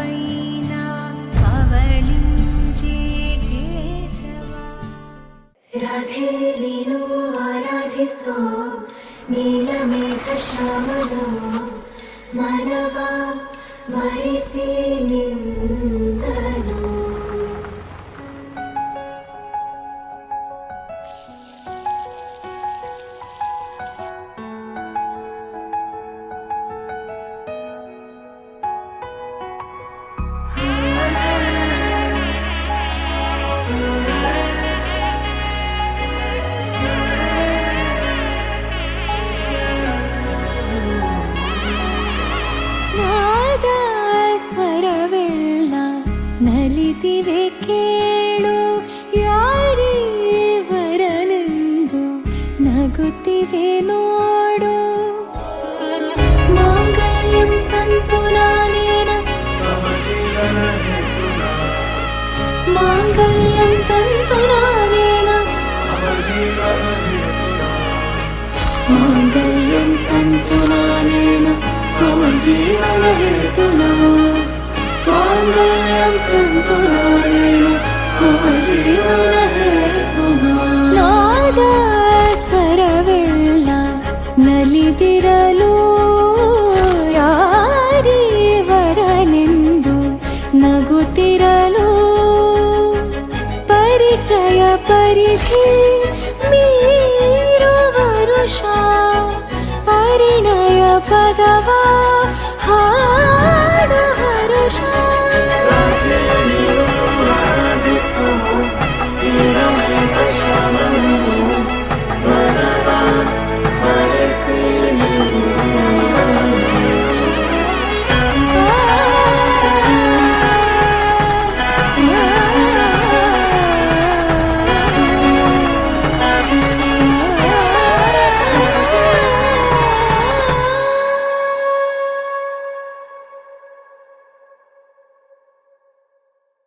పైన పవళించే కేశవా. రాధే నీను ఆరాధిస్తూ నీలమేఘ శ్యామలో మనవా మరిసి నిందను. ನಲಿದಿವೆ ಕೇಳು ಯಾರೇ ವರನೆಂದು ನಗುತ್ತಿವೆ ನೋಡು. ಮಾಂಗಲ್ಯಂ ತಂತು ನಾನೇನ ಮಾಂಗಲ್ಯಂ ತಂತು ನಾನೇನ ಮಾಂಗಲ್ಯಂ ತಂತು ನಾನೇನ ಮಮ ಜೀವನ ಹೇತುನಾ. ಮಾಂಗಲ್ಯಂ ತಂತು ನಾನೇನ ಮಮ ಜೀವನ ಹೇತುನಾ. ನಾದ ಸ್ವರವೆಲ್ಲ ನಲಿದಿರಲು ಯಾರೇ ವರನೆಂದು ನಗುತ್ತಿರಲು. ಪರಿಚಯ ಪರಿಧಿ ಮೀರೋ ವರುಷ ಪರಿಣಯ ಪದವ ಹಾಡು ಹರುಷ. ಶ್ಯಾಮನು ಮನವ ಮರೆಸಿ